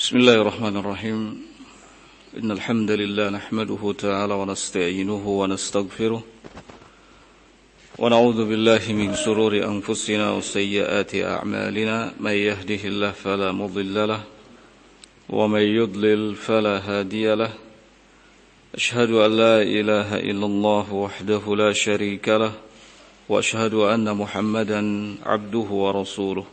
بسم الله الرحمن الرحيم إن الحمد لله نحمده تعالى ونستعينه ونستغفره ونعوذ بالله من شرور أنفسنا وسيئات أعمالنا من يهده الله فلا مضل له ومن يضلل فلا هادي له أشهد أن لا إله إلا الله وحده لا شريك له وأشهد أن محمدا عبده ورسوله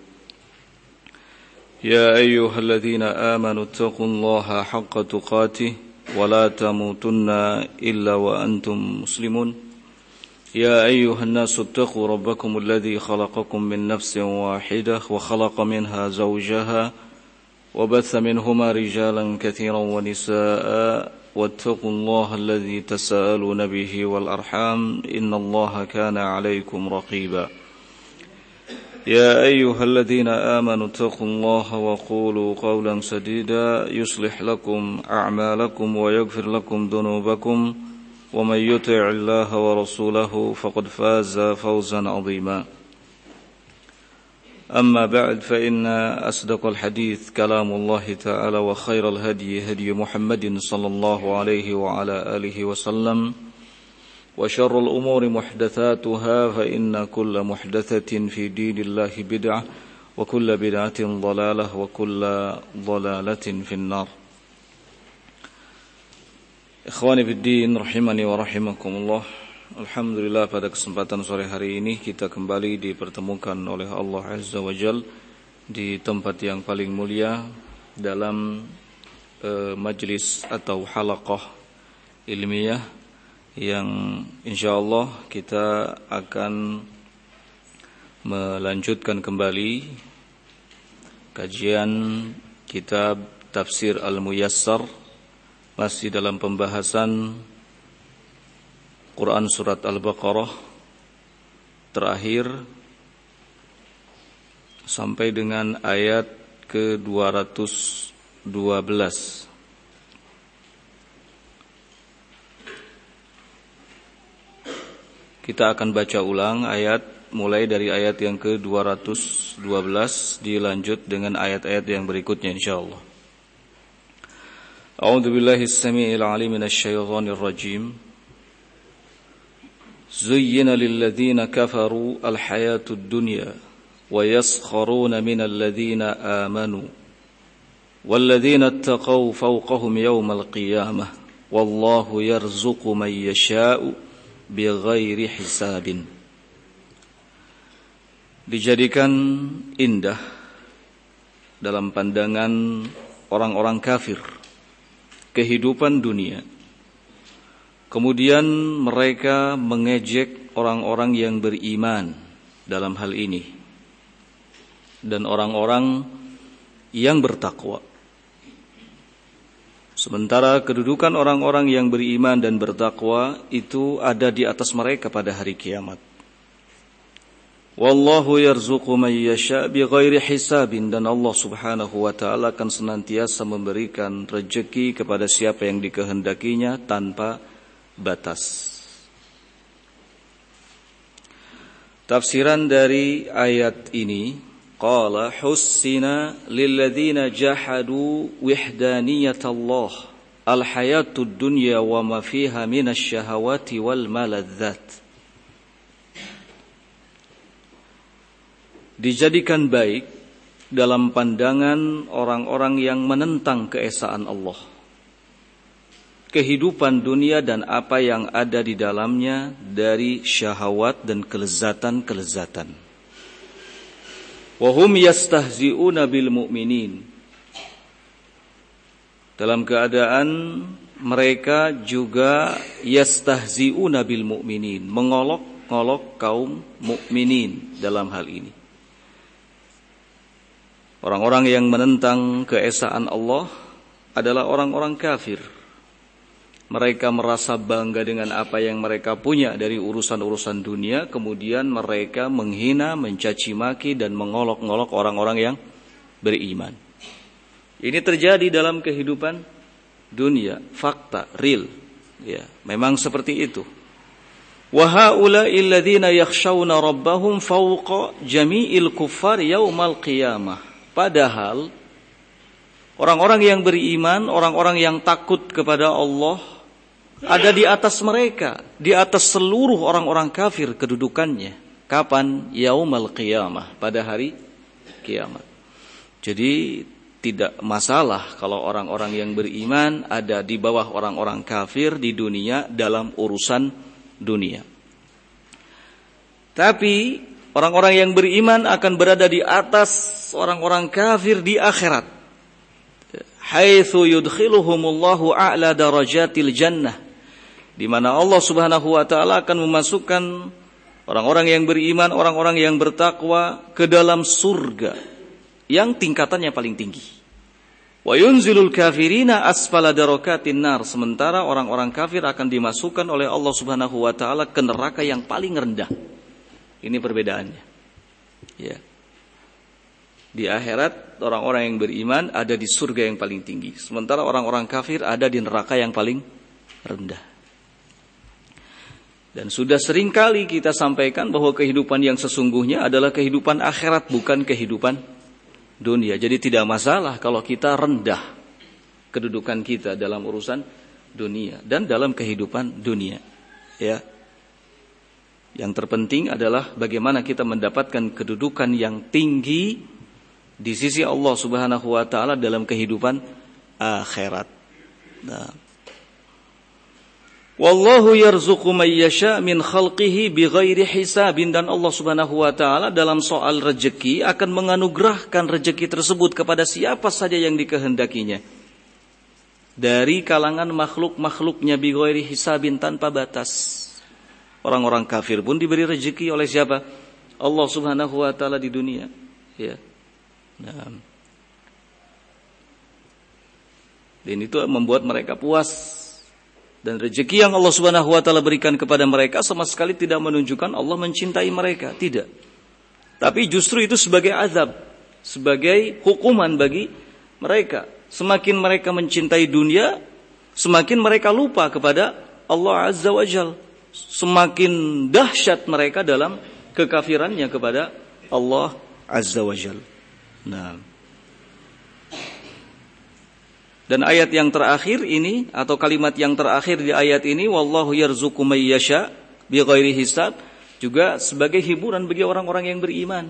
يا أيها الذين آمنوا اتقوا الله حق تقاته ولا تموتن إلا وأنتم مسلمون يا أيها الناس اتقوا ربكم الذي خلقكم من نفس واحدة وخلق منها زوجها وبث منهما رجالا كثيرا ونساء واتقوا الله الذي تساءلون به والأرحام إن الله كان عليكم رقيبا يا أيها الذين آمنوا اتقوا الله وقولوا قولا سديدا يصلح لكم أعمالكم ويغفر لكم ذنوبكم ومن يطع الله ورسوله فقد فاز فوزا عظيما أما بعد فإن أصدق الحديث كلام الله تعالى وخير الهدي هدي محمد صلى الله عليه وعلى آله وسلم وشر الأمور محدثاتها فإن كل محدثة في دين الله بدعة وكل بدعة ضلالة وكل ضلالة في النار. Ikhwani fiddin rahimani wa rahimakumullah. Alhamdulillah, pada kesempatan sore hari ini kita kembali dipertemukan oleh Allah Azza wa Jal di tempat yang paling mulia dalam majlis atau halaqah ilmiah yang insyaallah kita akan melanjutkan kembali kajian kitab Tafsir Al-Muyassar, masih dalam pembahasan Quran Surat Al-Baqarah terakhir sampai dengan ayat ke-212. Kita akan baca ulang ayat, mulai dari ayat yang ke-212 dilanjut dengan ayat-ayat yang berikutnya insyaallah. A'udzu billahi as-sami'il 'alim minasy syaithanir rajim. Zuyyina lil ladzina kafaru al-hayatud dunya wa yaskharuna minal ladzina amanu wal ladzina ittaqaw fawqahum yawmal qiyamah wallahu yarzuqu man yasha'u bighairi hisabin. Dijadikan indah dalam pandangan orang-orang kafir kehidupan dunia, kemudian mereka mengejek orang-orang yang beriman dalam hal ini dan orang-orang yang bertakwa. Sementara kedudukan orang-orang yang beriman dan bertakwa itu ada di atas mereka pada hari kiamat. Wallahu yarzuqu man yasha' bighairi hisabin, dan Allah Subhanahu wa taala akan senantiasa memberikan rezeki kepada siapa yang dikehendakinya tanpa batas. Tafsiran dari ayat ini, qala hussina lilladzina jahadu wahdaniyatullah alhayatud dunya wa ma fiha minasy syahawati wal maladzat. Dijadikan baik dalam pandangan orang-orang yang menentang keesaan Allah, kehidupan dunia dan apa yang ada di dalamnya dari syahwat dan kelezatan-kelezatan. Wahum yastahzi'una bil mu'minin, dalam keadaan mereka juga yastahzi'una bil mu'minin, mengolok-olok kaum mukminin dalam hal ini. Orang-orang yang menentang keesaan Allah adalah orang-orang kafir. Mereka merasa bangga dengan apa yang mereka punya dari urusan-urusan dunia, kemudian mereka menghina, mencaci maki dan mengolok-olok orang-orang yang beriman. Ini terjadi dalam kehidupan dunia, fakta, real. Ya, memang seperti itu. Wa haula'il ladzina yakhshawna rabbahum fawqa jami'il kuffar yaumal qiyamah. Padahal Orang-orang yang beriman, orang-orang yang takut kepada Allah ada di atas mereka, di atas seluruh orang-orang kafir kedudukannya. Kapan? Yaumal qiyamah, pada hari kiamat. Jadi tidak masalah kalau orang-orang yang beriman ada di bawah orang-orang kafir di dunia dalam urusan dunia. Tapi orang-orang yang beriman akan berada di atas orang-orang kafir di akhirat. Haitsu yudkhiluhumullahu a'la darajatil jannah, di mana Allah Subhanahu wa taala akan memasukkan orang-orang yang beriman, orang-orang yang bertakwa ke dalam surga yang tingkatannya paling tinggi. Wa yunzilul kafirina asfala darakatin nar, sementara orang-orang kafir akan dimasukkan oleh Allah Subhanahu wa taala ke neraka yang paling rendah. Ini perbedaannya. Ya. Di akhirat orang-orang yang beriman ada di surga yang paling tinggi, sementara orang-orang kafir ada di neraka yang paling rendah. Dan sudah sering kali kita sampaikan bahwa kehidupan yang sesungguhnya adalah kehidupan akhirat, bukan kehidupan dunia. Jadi tidak masalah kalau kita rendah kedudukan kita dalam urusan dunia dan dalam kehidupan dunia. Ya. Yang terpenting adalah bagaimana kita mendapatkan kedudukan yang tinggi di sisi Allah Subhanahu wa taala dalam kehidupan akhirat. Nah. Wallahu yarzuqu may yasha min khalqihi bighairi hisabin, dan Allah Subhanahu wa taala dalam soal rezeki akan menganugerahkan rezeki tersebut kepada siapa saja yang dikehendakinya. Dari kalangan makhluk-makhluknya bighairi hisabin, tanpa batas. Orang-orang kafir pun diberi rezeki oleh siapa? Allah Subhanahu wa taala di dunia. Ya. Nah. Dan itu membuat mereka puas. Dan rezeki yang Allah Subhanahu wa taala berikan kepada mereka sama sekali tidak menunjukkan Allah mencintai mereka, tidak. Tapi justru itu sebagai azab, sebagai hukuman bagi mereka. Semakin mereka mencintai dunia, semakin mereka lupa kepada Allah Azza wa Jalla. Semakin dahsyat mereka dalam kekafirannya kepada Allah Azza wa Jalla. Nah. Dan ayat yang terakhir ini, atau kalimat yang terakhir di ayat ini, wallahu yarzuqu may yasha bighairi hisab, juga sebagai hiburan bagi orang-orang yang beriman.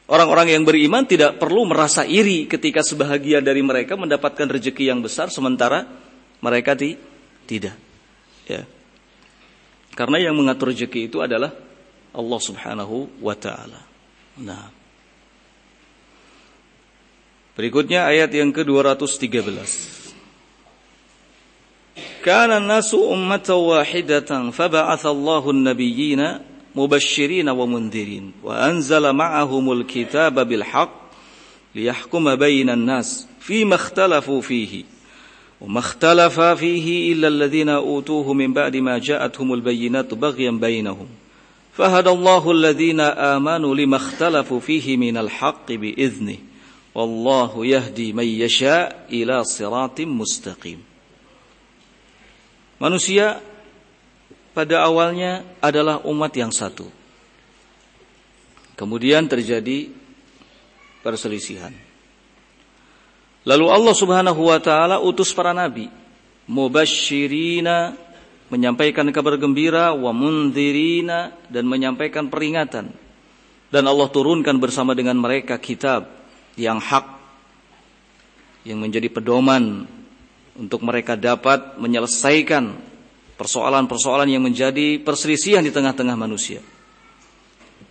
Orang-orang yang beriman tidak perlu merasa iri ketika sebahagian dari mereka mendapatkan rezeki yang besar sementara mereka tidak. Ya. Karena yang mengatur rezeki itu adalah Allah Subhanahu wa taala. Nah. Berikutnya ayat yang ke-213. Kana an-nasu ummatan wahidatan faba'atha Allahu an-nabiyyina mubashshirin wa mundhirin wa anzala ma'ahumul kitaba bil haqq liyahkuma bainan nas fima ikhtalafu fihi wa ma ikhtalafa fihi illa alladhina utuhu min ba'di ma ja'atuhumul bayyinatu baghyan bainahum fahadallahu alladhina amanu lima ikhtalafu fihi minal haqqi bi idhnihi wallahu yahdi may yasha ila siratim mustaqim. Manusia pada awalnya adalah umat yang satu. Kemudian terjadi perselisihan. Lalu Allah Subhanahu wa taala utus para nabi, mubasysyirina, menyampaikan kabar gembira, wa mundhirina, dan menyampaikan peringatan. Dan Allah turunkan bersama dengan mereka kitab yang hak, yang menjadi pedoman untuk mereka dapat menyelesaikan persoalan-persoalan yang menjadi perselisihan di tengah-tengah manusia.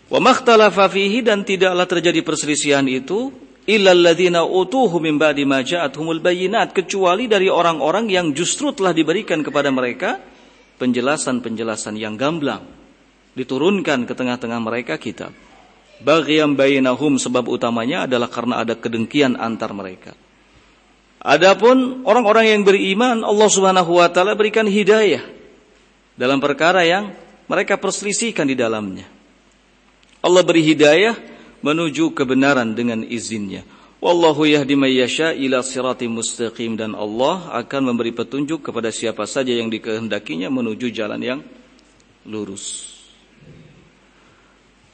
Wa makhtalafa fihi, dan tidaklah terjadi perselisihan itu illal ladzina utuhu min ba'di ma ja'atuhumul bayyinat, kecuali dari orang-orang yang justru telah diberikan kepada mereka penjelasan-penjelasan yang gamblang, diturunkan ke tengah-tengah mereka kitab. Baghyan bainahum, sebab utamanya adalah karena ada kedengkian antar mereka. Adapun orang-orang yang beriman, Allah Subhanahu wa taala berikan hidayah dalam perkara yang mereka perselisihkan di dalamnya. Allah beri hidayah menuju kebenaran dengan izinnya. Wallahu yahdi may yasha ila siratim mustaqim, dan Allah akan memberi petunjuk kepada siapa saja yang dikehendakinya menuju jalan yang lurus.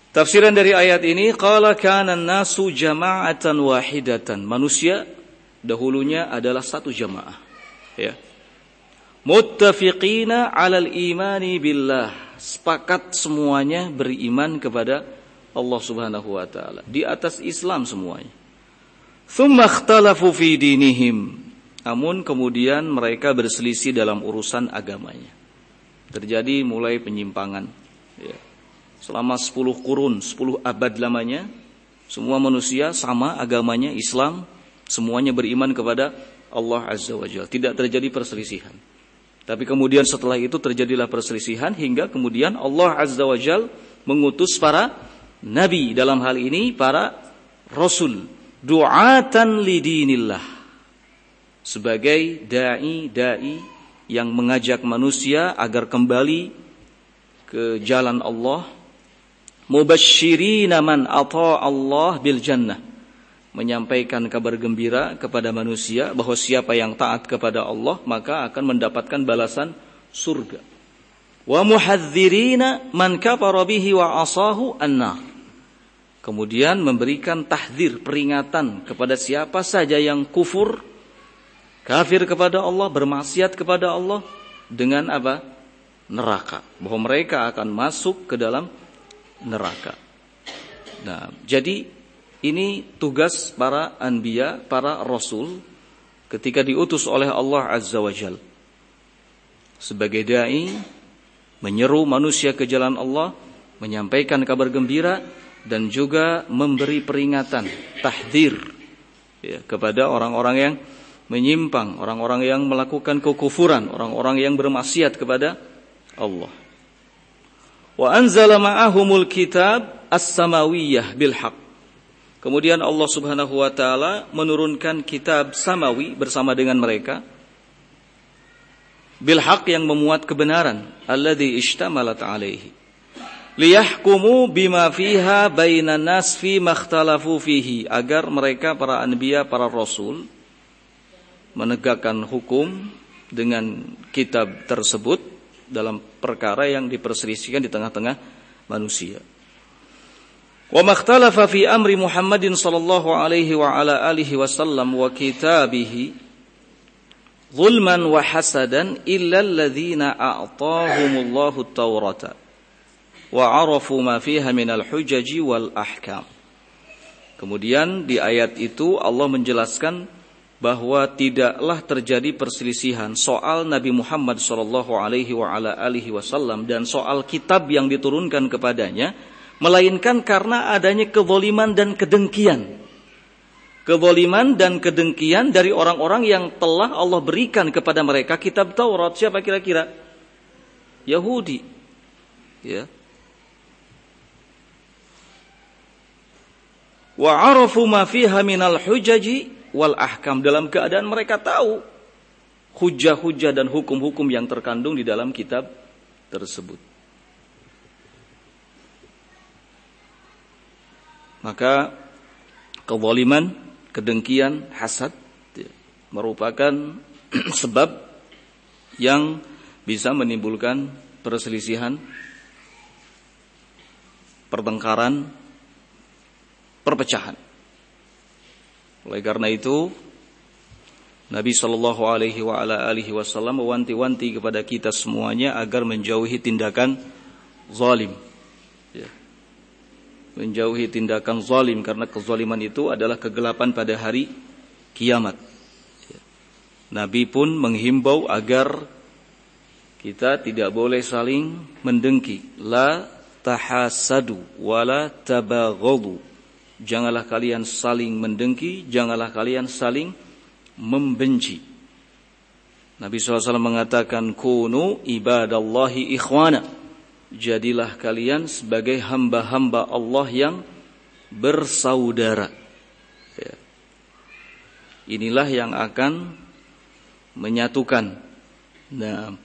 Tafsiran dari ayat ini, qala kana an-nasu jama'atan wahidatan. Manusia dahulunya adalah satu jamaah, ya. Muttafiqina 'alal imani billah, sepakat semuanya beriman kepada Allah Subhanahu wa taala, di atas Islam semuanya. Tsumma ikhtalafu fi dinihim, namun kemudian mereka berselisih dalam urusan agamanya. Terjadi mulai penyimpangan, ya. Selama 10 kurun, 10 abad lamanya, semua manusia sama agamanya, Islam, semuanya beriman kepada Allah Azza wa Jalla. Tidak terjadi perselisihan. Tapi kemudian setelah itu terjadilah perselisihan hingga kemudian Allah Azza wa Jalla mengutus para nabi, dalam hal ini para rasul, du'atan lidinillah, sebagai dai yang mengajak manusia agar kembali ke jalan Allah, mubasysyirina man ata Allah bil jannah, menyampaikan kabar gembira kepada manusia bahwa siapa yang taat kepada Allah maka akan mendapatkan balasan surga. Wa muhadzirina man kafara bihi wa asahu an-nar. Kemudian memberikan tahdzir, peringatan kepada siapa saja yang kufur, kafir kepada Allah, bermaksiat kepada Allah, dengan apa? Neraka. Bahwa mereka akan masuk ke dalam neraka. Nah, jadi ini tugas para anbiya, para rasul ketika diutus oleh Allah Azza wa Jalla sebagai dai, menyeru manusia ke jalan Allah, menyampaikan kabar gembira dan juga memberi peringatan, tahdzir, ya, kepada orang-orang yang menyimpang, orang-orang yang melakukan kekufuran, orang-orang yang bermaksiat kepada Allah. Wa anzala ma'ahumul kitab as-samawiyyah bil haqq. Kemudian Allah Subhanahu wa taala menurunkan kitab samawi bersama dengan mereka, bil haqq, yang memuat kebenaran, alladzi ishtamalat alaihi, liyahkumu bima fiha bainan nas fi makhtalafu fihi, agar mereka para anbiya, para rasul menegakkan hukum dengan kitab tersebut dalam perkara yang diperselisihkan di tengah-tengah manusia. Wa makhtalafa fi amri Muhammadin sallallahu alaihi wa ala alihi wasallam wa kitabihi zulman wa hasadan illa alladhina a'tahumullahu at-taurata wa 'arafu ma fiha minal hujaji wal ahkam. Kemudian di ayat itu Allah menjelaskan bahwa tidaklah terjadi perselisihan soal Nabi Muhammad sallallahu alaihi wa ala alihi wasallam dan soal kitab yang diturunkan kepadanya, melainkan karena adanya kezaliman dan kedengkian. Kezaliman dan kedengkian dari orang-orang yang telah Allah berikan kepada mereka kitab Taurat. Siapa kira-kira? Yahudi. Ya. Wa 'arafu ma fiha minal hujaji wal ahkam, dalam keadaan mereka tahu hujah-hujah dan hukum-hukum yang terkandung di dalam kitab tersebut. Maka kezaliman, kedengkian, hasad merupakan sebab yang bisa menimbulkan perselisihan, pertengkaran, perpecahan. Oleh karena itu, Nabi sallallahu alaihi wa ala alihi wasallam mewanti-wanti kepada kita semuanya agar menjauhi tindakan zalim. Ya. Menjauhi tindakan zalim, karena kezaliman itu adalah kegelapan pada hari kiamat. Ya. Nabi pun menghimbau agar kita tidak boleh saling mendengki. La tahasadu wala tabaghadu. Janganlah kalian saling mendengki, janganlah kalian saling membenci. Nabi SAW mengatakan, kunu ibadallahi ikhwana. Jadilah kalian sebagai hamba-hamba Allah yang bersaudara. Ya. Inilah yang akan menyatukan. Nah,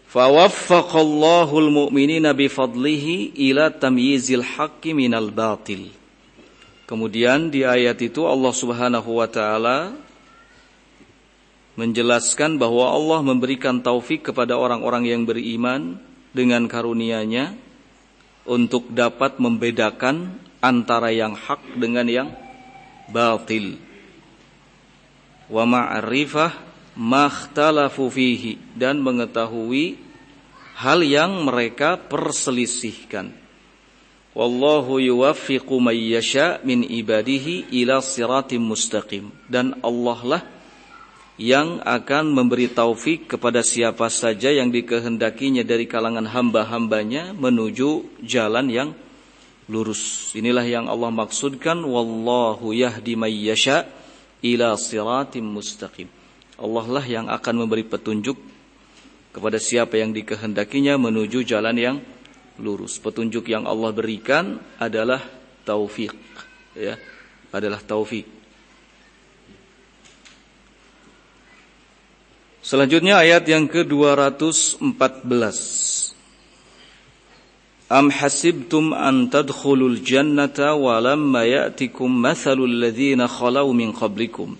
fawaffaqallahul mu'minina bifadlihi ila tamyizil haqqi minal batil. Kemudian di ayat itu Allah Subhanahu wa taala menjelaskan bahwa Allah memberikan taufik kepada orang-orang yang beriman dengan karunia-Nya untuk dapat membedakan antara yang hak dengan yang batil. Wa ma'rifah ma ikhtalafu fihi, dan mengetahui hal yang mereka perselisihkan. Wallahu yuwaffiqu may yasha min ibadihi ila siratim mustaqim, dan Allah lah yang akan memberi taufik kepada siapa saja yang dikehendakinya dari kalangan hamba-hambanya menuju jalan yang lurus. Inilah yang Allah maksudkan, wallahu yahdi may yasha ila siratim mustaqim. Allah lah yang akan memberi petunjuk kepada siapa yang dikehendakinya menuju jalan yang lurus. Petunjuk yang Allah berikan adalah taufik, ya, adalah taufik. Selanjutnya ayat yang ke-214. Am hasibtum an tadkhulul jannata wa lamma ya'tikum mathalul ladzina khalau min qablikum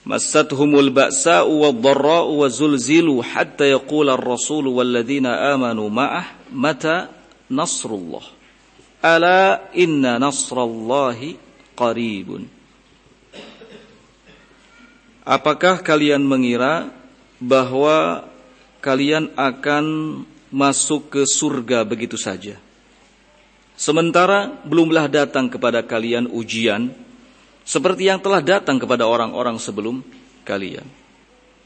massathumul ba'sa'u wad-dharra'u wa zulzilu hatta yaqula ar-rasulu wal ladzina amanu ma'ah mata nasrullah ala inna nasrallahi qaribun. Apakah kalian mengira bahwa kalian akan masuk ke surga begitu saja, sementara belumlah datang kepada kalian ujian seperti yang telah datang kepada orang-orang sebelum kalian?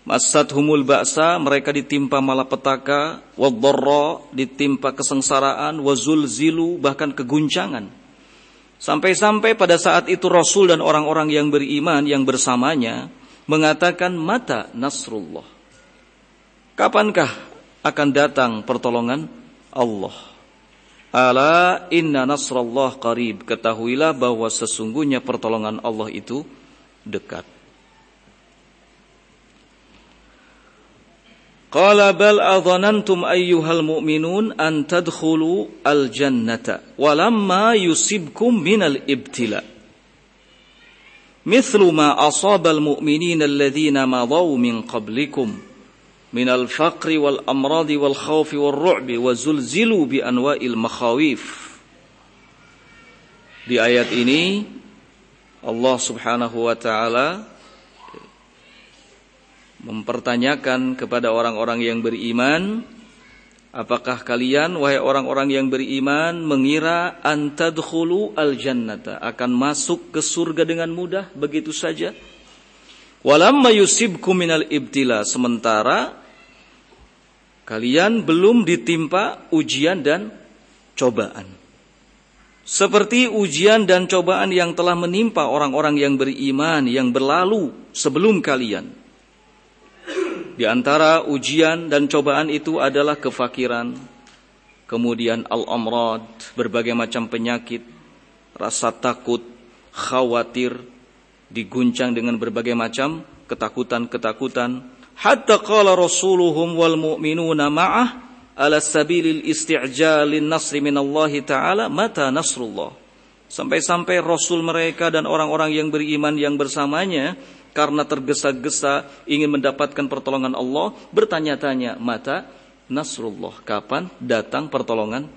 Massathumul ba'sa, mereka ditimpa malapetaka, wad-dharra, ditimpa kesengsaraan, wazulzilu, bahkan keguncangan. Sampai-sampai pada saat itu Rasul dan orang-orang yang beriman yang bersamanya mengatakan, mata nasrullah, kapankah akan datang pertolongan Allah? Ala inna nasrallah qarib, ketahuilah bahwa sesungguhnya pertolongan Allah itu dekat. Qala bal adhanantum ayyuhal mu'minun an tadkhulu al-jannata walamma yusibkum minal ibtila mithlu ma asabal mu'minina alladhina madaw min qablikum minal faqri wal amradi wal khawfi wal ru'bi wa zulzilu bi anwa'il makhawif. Di ayat ini Allah Subhanahu wa ta'ala mempertanyakan kepada orang-orang yang beriman, apakah kalian wahai orang-orang yang beriman mengira antadkhulu al-jannata, akan masuk ke surga dengan mudah begitu saja? Walamma yusibkum minal ibtila, sementara kalian belum ditimpa ujian dan cobaan seperti ujian dan cobaan yang telah menimpa orang-orang yang beriman yang berlalu sebelum kalian. Di antara ujian dan cobaan itu adalah kefakiran, kemudian al-amrad, berbagai macam penyakit, rasa takut, khawatir, diguncang dengan berbagai macam ketakutan-ketakutan. Hatta qala rasuluhum wal mu'minuna ma'ah ala sabilil isti'jalin nasri minallahi ta'ala mata nasrullah. Sampai-sampai Rasul mereka dan orang-orang yang beriman yang bersamanya karena tergesa-gesa ingin mendapatkan pertolongan Allah, bertanya-tanya, mata nasrullah, kapan datang pertolongan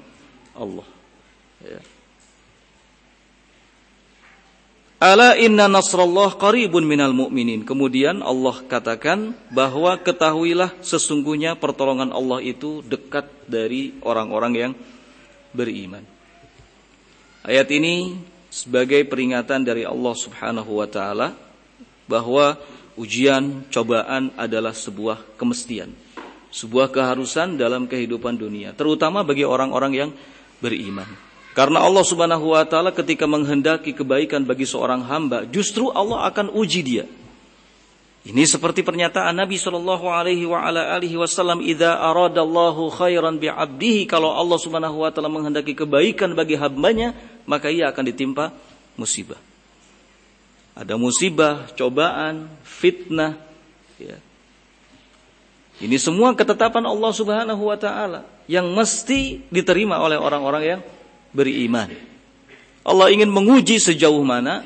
Allah? Ya. Ala inna nasrallah qaribun minal mu'minin. Kemudian Allah katakan bahwa ketahuilah sesungguhnya pertolongan Allah itu dekat dari orang-orang yang beriman. Ayat ini sebagai peringatan dari Allah Subhanahu wa ta'ala bahwa ujian, cobaan adalah sebuah kemestian, sebuah keharusan dalam kehidupan dunia, terutama bagi orang-orang yang beriman. Karena Allah Subhanahu wa ta'ala ketika menghendaki kebaikan bagi seorang hamba, justru Allah akan uji dia. Ini seperti pernyataan Nabi sallallahu alaihi wasallam, "Idza aradallahu khairan bi'abdihi", kalau Allah Subhanahu wa ta'ala menghendaki kebaikan bagi hambanya, maka ia akan ditimpa musibah. Ada musibah, cobaan, fitnah, ya. Ini semua ketetapan Allah Subhanahu wa ta'ala yang mesti diterima oleh orang-orang yang beriman. Allah ingin menguji sejauh mana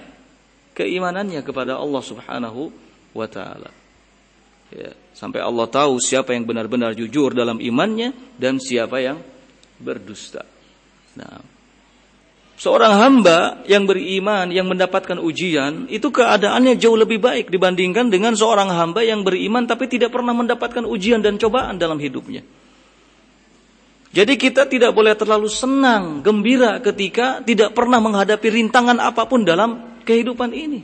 keimanannya kepada Allah Subhanahu wa ta'ala. Ya, sampai Allah tahu siapa yang benar-benar jujur dalam imannya dan siapa yang berdusta. Nah, Seorang hamba yang beriman, yang mendapatkan ujian, itu keadaannya jauh lebih baik dibandingkan dengan seorang hamba yang beriman tapi tidak pernah mendapatkan ujian dan cobaan dalam hidupnya. Jadi kita tidak boleh terlalu senang, gembira ketika tidak pernah menghadapi rintangan apapun dalam kehidupan ini.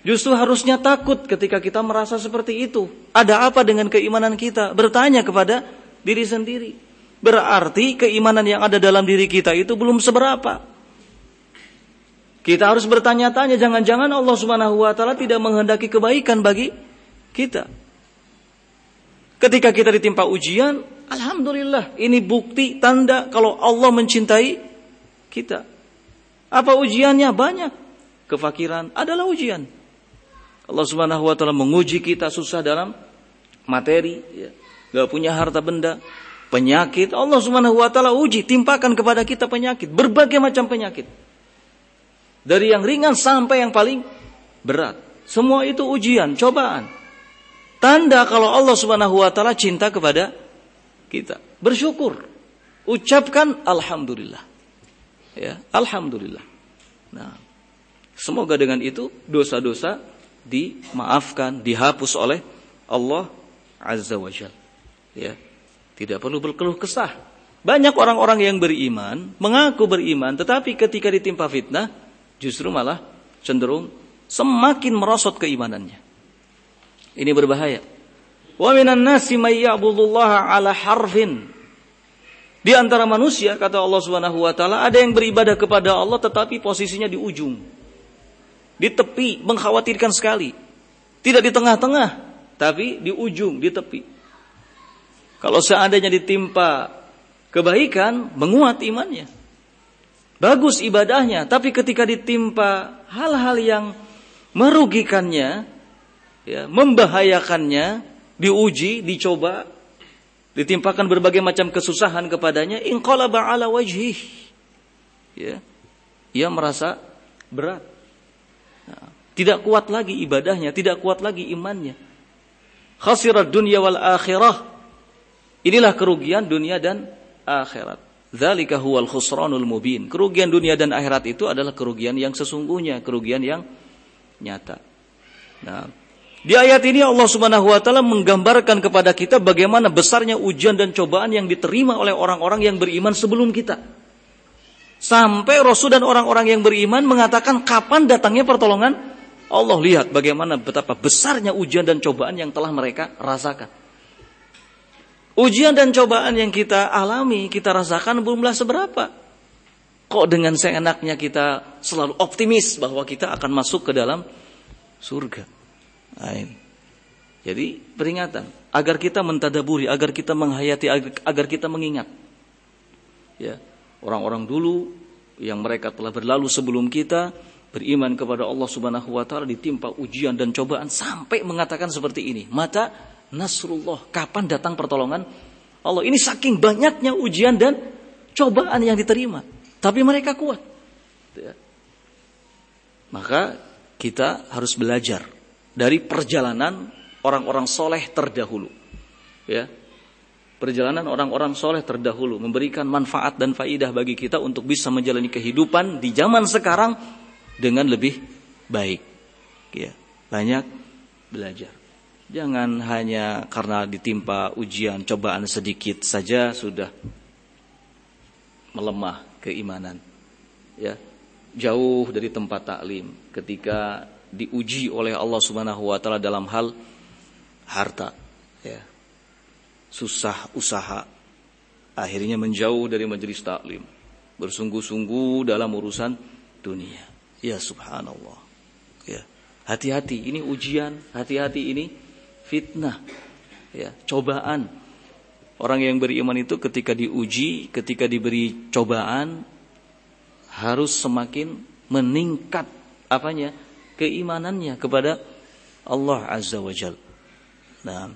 Justru harusnya takut ketika kita merasa seperti itu. Ada apa dengan keimanan kita? Bertanya kepada diri sendiri. Berarti keimanan yang ada dalam diri kita itu belum seberapa. Kita harus bertanya-tanya, jangan-jangan Allah Subhanahu wa taala tidak menghendaki kebaikan bagi kita. Ketika kita ditimpa ujian, alhamdulillah, ini bukti tanda kalau Allah mencintai kita. Apa ujiannya? Banyak. Kefakiran adalah ujian. Allah Subhanahu wa taala menguji kita susah dalam materi, ya. Gak punya harta benda, penyakit, Allah Subhanahu wa taala uji, timpakan kepada kita penyakit, berbagai macam penyakit. Dari yang ringan sampai yang paling berat. Semua itu ujian, cobaan. Tanda kalau Allah Subhanahu wa taala cinta kepada kita. Bersyukur. Ucapkan alhamdulillah. Ya, alhamdulillah. Nah, semoga dengan itu dosa-dosa dimaafkan, dihapus oleh Allah Azza wa Jalla. Ya. Tidak perlu berkeluh kesah. Banyak orang-orang yang beriman, mengaku beriman, tetapi ketika ditimpa fitnah, justru malah cenderung semakin merosot keimanannya. Ini berbahaya. Wa minan nasi may ya'budullaha ala harfin. Di antara manusia, kata Allah Subhanahu wa taala, ada yang beribadah kepada Allah tetapi posisinya di ujung. Di tepi, mengkhawatirkan sekali. Tidak di tengah-tengah, tapi di ujung, di tepi. Kalau seandainya ditimpa kebaikan, menguat imannya. Bagus ibadahnya, tapi ketika ditimpa hal-hal yang merugikannya, ya, membahayakannya, diuji, dicoba, ditimpakan berbagai macam kesusahan kepadanya, inqalaba ala wajhih. Ya. Ia merasa berat. Nah, tidak kuat lagi ibadahnya, tidak kuat lagi imannya. Khasirat dunya wal akhirah. Inilah kerugian dunia dan akhirat. Dzalika huwal khusranul mubin. Kerugian dunia dan akhirat itu adalah kerugian yang sesungguhnya, kerugian yang nyata. Nah, di ayat ini Allah Subhanahu wa taala menggambarkan kepada kita bagaimana besarnya ujian dan cobaan yang diterima oleh orang-orang yang beriman sebelum kita. Sampai Rasul dan orang-orang yang beriman mengatakan kapan datangnya pertolongan Allah. Lihat bagaimana betapa besarnya ujian dan cobaan yang telah mereka rasakan. Ujian dan cobaan yang kita alami, kita rasakan belumlah seberapa. Kok dengan seenaknya kita selalu optimis bahwa kita akan masuk ke dalam surga. Nah, ini. Jadi peringatan agar kita mentadaburi, agar kita menghayati, agar kita mengingat. Ya, orang-orang dulu yang mereka telah berlalu sebelum kita beriman kepada Allah Subhanahu wa taala ditimpa ujian dan cobaan sampai mengatakan seperti ini. Mata Nasrullah, kapan datang pertolongan Allah? Ini saking banyaknya ujian dan cobaan yang diterima, tapi mereka kuat. Ya. Maka kita harus belajar dari perjalanan orang-orang soleh terdahulu. Ya. Perjalanan orang-orang soleh terdahulu memberikan manfaat dan faidah bagi kita untuk bisa menjalani kehidupan di zaman sekarang dengan lebih baik. Ya. Banyak belajar. Jangan hanya karena ditimpa ujian, cobaan sedikit saja sudah melemah keimanan. Ya, jauh dari tempat taklim ketika diuji oleh Allah Subhanahu wa taala dalam hal harta, ya. Susah usaha, akhirnya menjauh dari majelis taklim, bersungguh-sungguh dalam urusan dunia. Ya subhanallah. Ya, hati-hati ini ujian, hati-hati ini fitnah, ya, cobaan. Orang yang beriman itu ketika diuji, ketika diberi cobaan harus semakin meningkat apanya? Keimanannya kepada Allah Azza wa Jalla. Nah,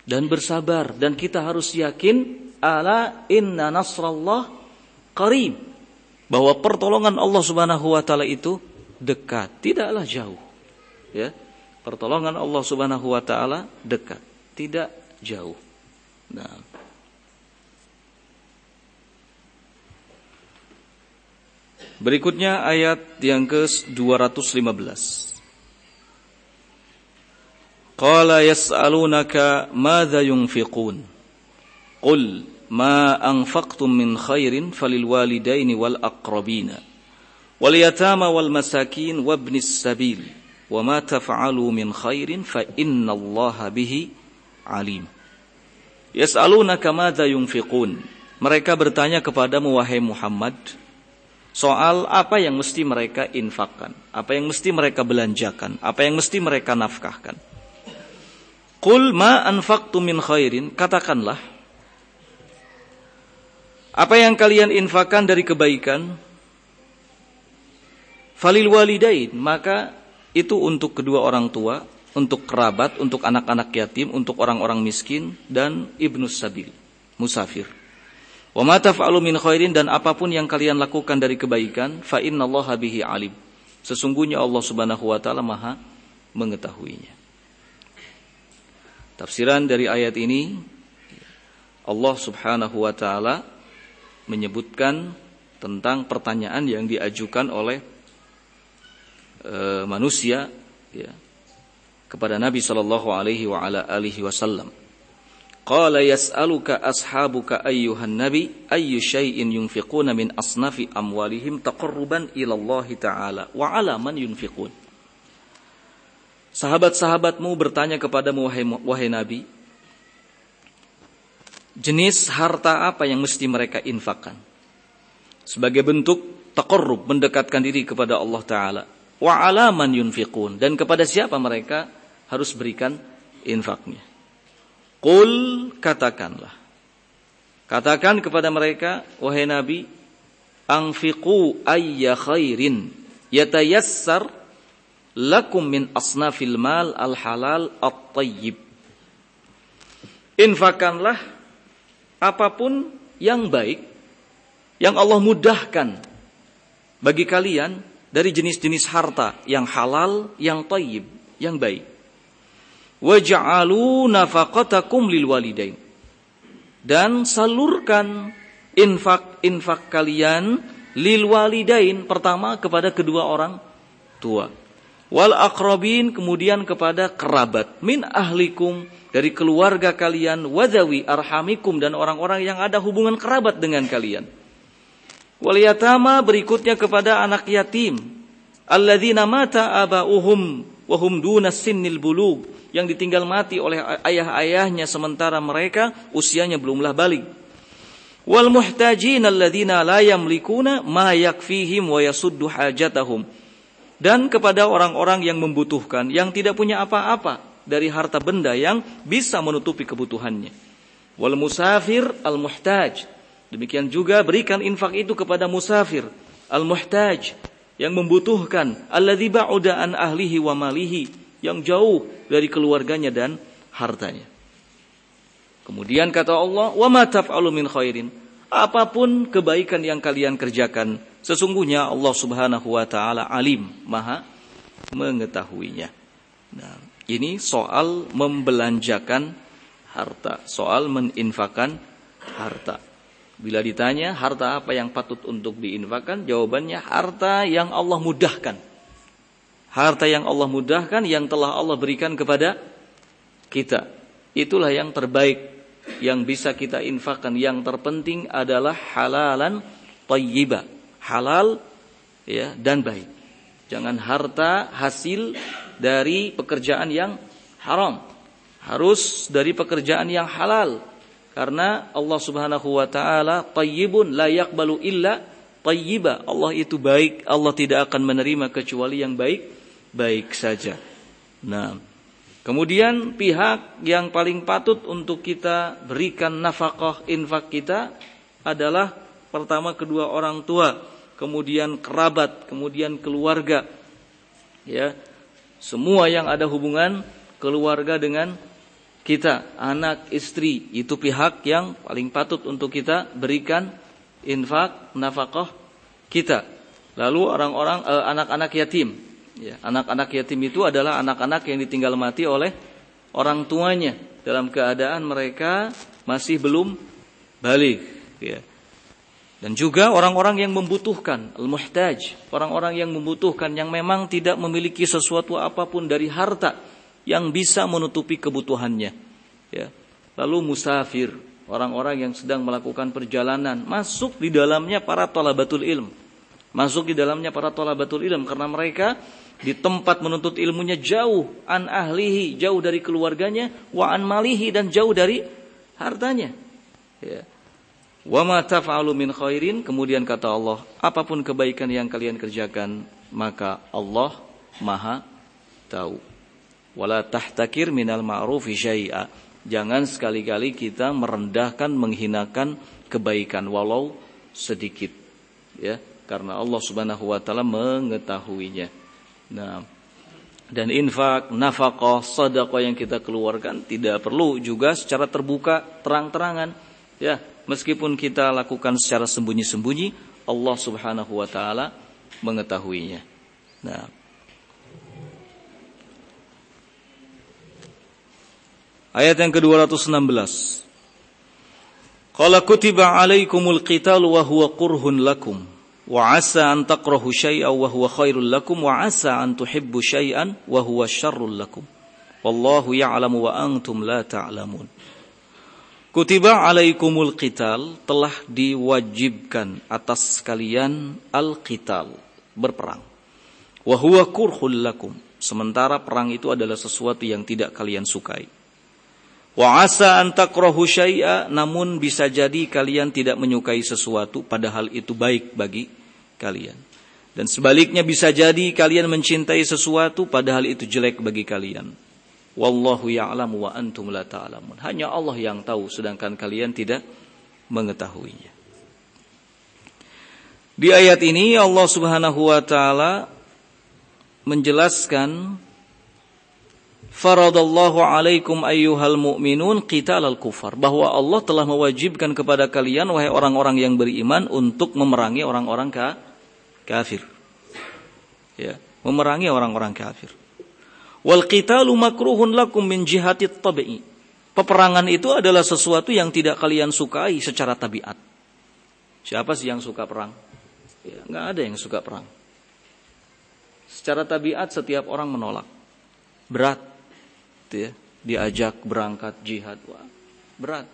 dan bersabar, dan kita harus yakin ala inna nasrallah qarib, bahwa pertolongan Allah Subhanahu wa taala itu dekat, tidaklah jauh. Ya. Pertolongan Allah Subhanahu wa taala dekat, tidak jauh. Nah, Berikutnya ayat yang ke-215. Qala yas'alunaka madza yunfiqun. Qul ma anfaqtum min khairin falil walidaini wal aqrabina wal yatama wal masakin wabnis sabil wa ma taf'alu min khairin fa innallaha bihi alim. Yas'alunaka madza yunfiqun. Mereka bertanya kepadamu wahai Muhammad soal apa yang mesti mereka infakkan, apa yang mesti mereka belanjakan, apa yang mesti mereka nafkahkan. Qul ma anfaqtum min khairin, katakanlah apa yang kalian infakkan dari kebaikan, falil walidain, maka itu untuk kedua orang tua, untuk kerabat, untuk anak-anak yatim, untuk orang-orang miskin dan ibnus sabil, musafir. Wa ma taf'alu min khairin, dan apapun yang kalian lakukan dari kebaikan, fa innallaha bihi alim. Sesungguhnya Allah Subhanahu wa taala Maha mengetahuinya. Tafsiran dari ayat ini, Allah Subhanahu wa taala menyebutkan tentang pertanyaan yang diajukan oleh manusia ya, kepada Nabi sallallahu alaihi wa ala alihi wasallam. Qala yas'aluka ashabuka ayyuhan nabi ayyu syai'in yunfiquna min asnafi amwalihim taqarruban ila Allah taala wa ala man yunfiqun. Sahabat-sahabatmu bertanya kepadamu wahai Nabi, jenis harta apa yang mesti mereka infakkan sebagai bentuk taqarrub, mendekatkan diri kepada Allah taala, wa ala man yunfiqun, dan kepada siapa mereka harus berikan infaknya. Qul, katakanlah, katakan kepada mereka wahai Nabi, anfiqu ayya khairin yatayassar lakum min asnafil mal al halal at-tayyib. Infakkanlah apapun yang baik yang Allah mudahkan bagi kalian dari jenis-jenis harta yang halal, yang tayyib, yang baik. Waj'alu nafaqatakum lil walidain, dan salurkan infak kalian lil walidain, pertama kepada kedua orang tua, wal aqrabin, kemudian kepada kerabat, min ahlikum, dari keluarga kalian, wadzawi arhamikum, dan orang-orang yang ada hubungan kerabat dengan kalian, wal yatama, berikutnya kepada anak yatim, alladzina mata abauhum wa hum duna sinnil bulugh, yang ditinggal mati oleh ayah-ayahnya sementara mereka usianya belumlah baligh, wal muhtajin alladzina la yamlikuna ma yakfihim wa yasuddu hajatahum, dan kepada orang-orang yang membutuhkan, yang tidak punya apa-apa dari harta benda yang bisa menutupi kebutuhannya. Wal musafir al muhtaj, demikian juga berikan infak itu kepada musafir al muhtaj, yang membutuhkan, alladzi ba'uda an ahlihi wa malihi, yang jauh dari keluarganya dan hartanya. Kemudian kata Allah, wa ma taf'alu min khairin, apapun kebaikan yang kalian kerjakan, sesungguhnya Allah Subhanahu wa taala alim, Maha mengetahuinya. Nah, ini soal membelanjakan harta, soal meninfakkan harta. Bila ditanya harta apa yang patut untuk diinfakkan, jawabannya harta yang Allah mudahkan. Harta yang Allah mudahkan, yang telah Allah berikan kepada kita, itulah yang terbaik yang bisa kita infakkan. Yang terpenting adalah halalan thayyibah, halal ya dan baik. Jangan harta hasil dari pekerjaan yang haram, harus dari pekerjaan yang halal. Karena Allah Subhanahu wa taala thayyibun la yaqbalu illa thayyiba. Allah itu baik, Allah tidak akan menerima kecuali yang baik saja. Nah, kemudian pihak yang paling patut untuk kita berikan nafkah infak kita adalah pertama kedua orang tua, kemudian kerabat, kemudian keluarga. Ya. Semua yang ada hubungan keluarga dengan kita, anak, istri, itu pihak yang paling patut untuk kita berikan infak nafkah kita. Lalu orang-orang anak-anak yatim. Ya, anak-anak yatim itu adalah anak-anak yang ditinggal mati oleh orang tuanya dalam keadaan mereka masih belum baligh. Ya. Dan juga orang-orang yang membutuhkan, al-muhtaj, orang-orang yang membutuhkan, yang memang tidak memiliki sesuatu apapun dari harta yang bisa menutupi kebutuhannya. Ya. Lalu musafir, orang-orang yang sedang melakukan perjalanan, masuk di dalamnya para thalabatul ilm. Masuk di dalamnya para thalabatul ilm karena mereka di tempat menuntut ilmunya jauh an ahlihi, jauh dari keluarganya, wa an malihi, dan jauh dari hartanya. Ya. Wa ma taf'alu min khairin, kemudian kata Allah, apapun kebaikan yang kalian kerjakan, maka Allah Maha tahu. Wala tahtakir minal ma'rufi syai'a. Jangan sekali-kali kita merendahkan, menghinakan kebaikan walau sedikit. Ya, karena Allah Subhanahu wa taala mengetahuinya. Nah, dan infak, nafaqah, sedekah yang kita keluarkan tidak perlu juga secara terbuka, terang-terangan. Ya, meskipun kita lakukan secara sembunyi-sembunyi, Allah Subhanahu wa taala mengetahuinya. Nah, ayat yang ke-216. Qala kutiba alaikumul qitalu wa huwa kurhun lakum wa asa an takrahu syai'an wa huwa khairul lakum wa asa an tuhibbu syai'an wa huwa syarrul lakum. Wallahu ya'lamu wa antum la ta'lamun. Kutiba alaikumul qital, telah diwajibkan atas kalian al-qital, berperang. Wa huwa kurhul lakum, sementara perang itu adalah sesuatu yang tidak kalian sukai. Wa asa an takrahu syai'a, namun bisa jadi kalian tidak menyukai sesuatu padahal itu baik bagi kalian. Dan sebaliknya bisa jadi kalian mencintai sesuatu padahal itu jelek bagi kalian. Wallahu ya'lamu wa antum la ta'lamun. Hanya Allah yang tahu sedangkan kalian tidak mengetahuinya. Di ayat ini Allah Subhanahu wa taala menjelaskan faradallahu alaikum ayyuhal mu'minun qitalal kufar, bahwa Allah telah mewajibkan kepada kalian wahai orang-orang yang beriman untuk memerangi orang-orang kafir. Ya, memerangi orang-orang kafir. Wal qitalu makruhun lakum min jihatit tabi'i. Peperangan itu adalah sesuatu yang tidak kalian sukai secara tabiat. Siapa sih yang suka perang? Ya, enggak ada yang suka perang. Secara tabiat setiap orang menolak. Berat. Ya, diajak berangkat jihad, wah, berat.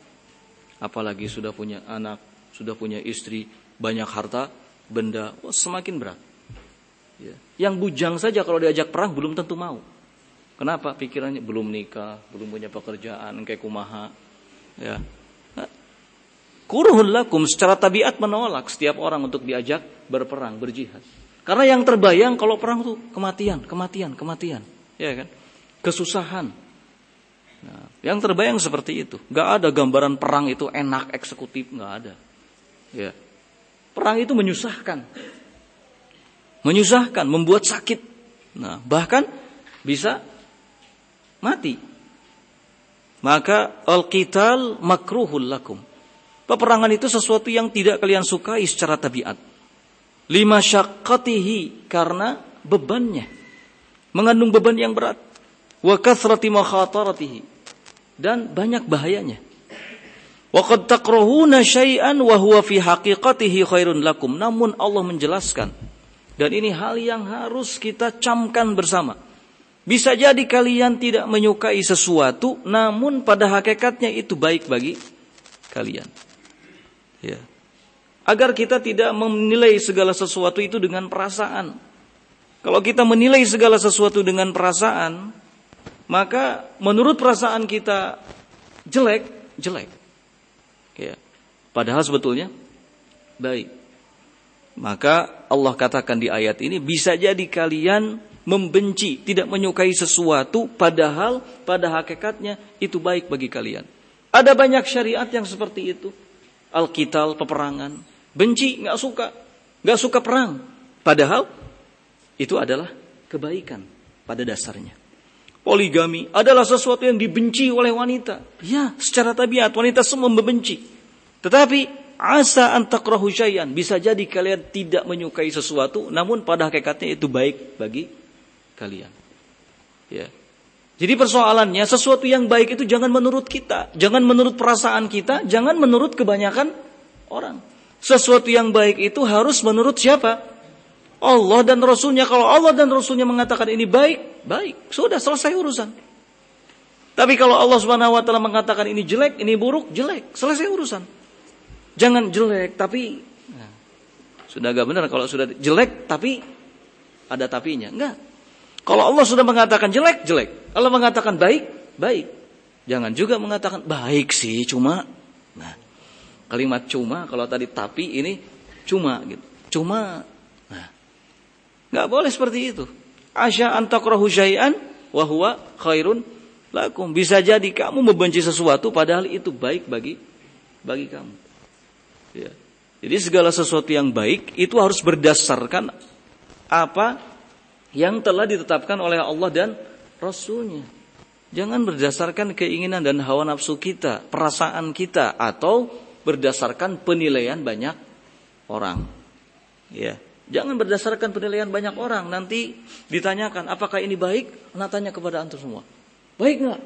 Apalagi sudah punya anak, sudah punya istri, banyak harta, benda, wah, semakin berat. Ya. Yang bujang saja kalau diajak perang belum tentu mau. Kenapa? Pikirannya belum nikah, belum punya pekerjaan, kayak kumaha. Ya. Nah, kurhun lakum, secara tabiat menolak setiap orang untuk diajak berperang, berjihad. Karena yang terbayang kalau perang itu kematian. Ya kan? Kesusahan. Nah, yang terbayang seperti itu. Gak ada gambaran perang itu enak, eksekutif, gak ada. Ya. Perang itu menyusahkan, membuat sakit. Nah, bahkan bisa mati. Maka al-qital makruhul lakum. Peperangan itu sesuatu yang tidak kalian sukai secara tabiat. Lima syaqqatihi, karena bebannya, mengandung beban yang berat. Wa kathrati makhataratihi, dan banyak bahayanya. Wa qad takrahuna syai'an wa huwa fi haqiqatihi khairun lakum. Namun Allah menjelaskan, dan ini hal yang harus kita camkan bersama. Bisa jadi kalian tidak menyukai sesuatu, namun pada hakikatnya itu baik bagi kalian. Ya. Agar kita tidak menilai segala sesuatu itu dengan perasaan. Kalau kita menilai segala sesuatu dengan perasaan, maka menurut perasaan kita jelek. Ya. Padahal sebetulnya baik. Maka Allah katakan di ayat ini, bisa jadi kalian membenci, tidak menyukai sesuatu, padahal pada hakikatnya itu baik bagi kalian. Ada banyak syariat yang seperti itu. Al-qital, peperangan. Benci, gak suka perang. Padahal itu adalah kebaikan pada dasarnya. Poligami adalah sesuatu yang dibenci oleh wanita. Ya, secara tabiat wanita semua membenci. Tetapi asa an takrahu syai'an, bisa jadi kalian tidak menyukai sesuatu, namun pada hakikatnya itu baik bagi kalian. Ya. Jadi persoalannya, sesuatu yang baik itu jangan menurut kita, jangan menurut perasaan kita, jangan menurut kebanyakan orang. Sesuatu yang baik itu harus menurut siapa? Allah dan Rasulnya. Kalau Allah dan Rasulnya mengatakan ini baik, baik. Sudah selesai urusan. Tapi kalau Allah Subhanahu wa taala mengatakan ini jelek, ini buruk, jelek. Selesai urusan. Jangan jelek tapi sudah agak benar kalau sudah jelek tapi ada tapinya. Enggak. Kalau Allah sudah mengatakan jelek, jelek. Allah mengatakan baik, baik. Jangan juga mengatakan baik sih cuma. Nah, kalimat cuma kalau tadi tapi ini cuma gitu. Cuma. Nah. Enggak boleh seperti itu. Asya an takrahu syai'an wa huwa khairun lakum. Bisa jadi kamu membenci sesuatu padahal itu baik bagi kamu. Ya. Jadi segala sesuatu yang baik itu harus berdasarkan apa yang telah ditetapkan oleh Allah dan Rasulnya. Jangan berdasarkan keinginan dan hawa nafsu kita, perasaan kita, atau berdasarkan penilaian banyak orang. Ya. Jangan berdasarkan penilaian banyak orang. Nanti ditanyakan, apakah ini baik? Nah, tanya kepada antum semua. Baik nggak?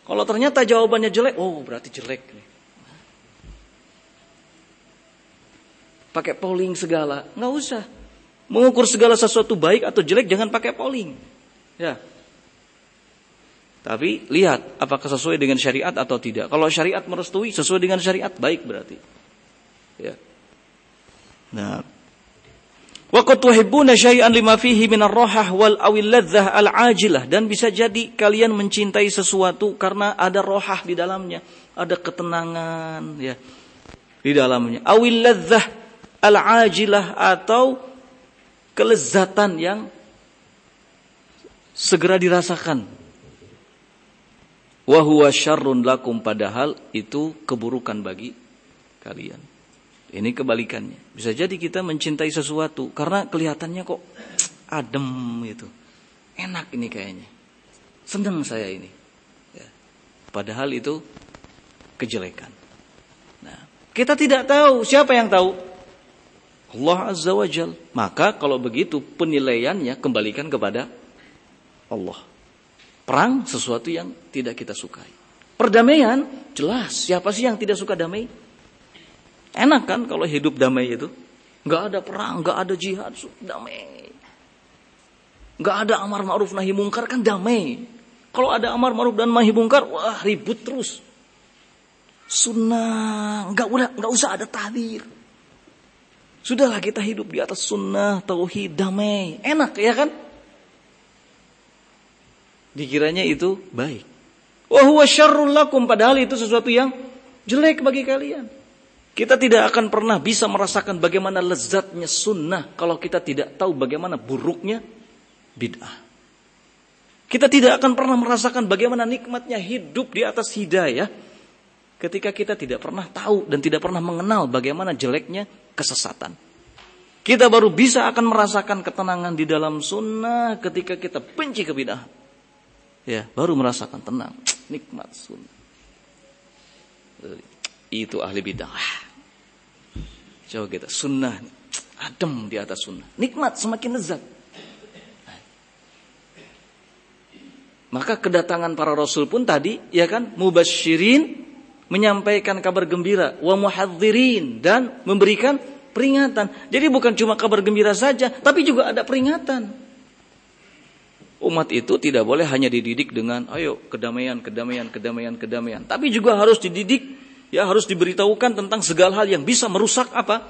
Kalau ternyata jawabannya jelek, oh berarti jelek nih. Pakai polling segala, nggak usah. Mengukur segala sesuatu baik atau jelek jangan pakai polling. Ya. Tapi lihat apakah sesuai dengan syariat atau tidak. Kalau syariat merestui sesuai dengan syariat baik berarti. Ya. Nah, wa qad tuhibbuna syai'an lima fihi minar rahah wal awil ladzah al ajilah, dan bisa jadi kalian mencintai sesuatu karena ada rohah di dalamnya, ada ketenangan ya di dalamnya. Awil ladzah al ajilah, atau kelezatan yang segera dirasakan. Wa huwa syarrun lakum, padahal itu keburukan bagi kalian. Ini kebalikannya. Bisa jadi kita mencintai sesuatu karena kelihatannya kok adem gitu. Enak ini kayaknya. Senang saya ini. Ya. Padahal itu kejelekan. Nah, kita tidak tahu. Siapa yang tahu? Allah Azza wa Jal. Maka kalau begitu penilaiannya kembalikan kepada Allah. Perang sesuatu yang tidak kita sukai. Perdamaian jelas. Siapa sih yang tidak suka damai? Enak kan kalau hidup damai itu? Gak ada perang, gak ada jihad, damai. Gak ada amar ma'ruf nahi mungkar, kan damai. Kalau ada amar ma'ruf dan nahi mungkar, wah ribut terus. Sunnah, gak usah ada tahdir. Sudahlah kita hidup di atas sunnah, tauhid, damai. Enak ya kan? Dikiranya itu baik. Wa huwa syarrul lakum, padahal itu sesuatu yang jelek bagi kalian. Kita tidak akan pernah bisa merasakan bagaimana lezatnya sunnah kalau kita tidak tahu bagaimana buruknya bid'ah. Kita tidak akan pernah merasakan bagaimana nikmatnya hidup di atas hidayah ketika kita tidak pernah tahu dan tidak pernah mengenal bagaimana jeleknya kesesatan. Kita baru bisa akan merasakan ketenangan di dalam sunnah ketika kita benci kebid'ahan. Ya, baru merasakan tenang, nikmat sunnah. Itu ahli bid'ah. Coba kita sunnah, adem di atas sunnah, nikmat, semakin lezat. Maka kedatangan para rasul pun tadi, ya kan, mubasyirin, menyampaikan kabar gembira, wa muhadzirin, dan memberikan peringatan. Jadi bukan cuma kabar gembira saja, tapi juga ada peringatan. Umat itu tidak boleh hanya dididik dengan ayo kedamaian, tapi juga harus dididik, ya harus diberitahukan tentang segala hal yang bisa merusak apa?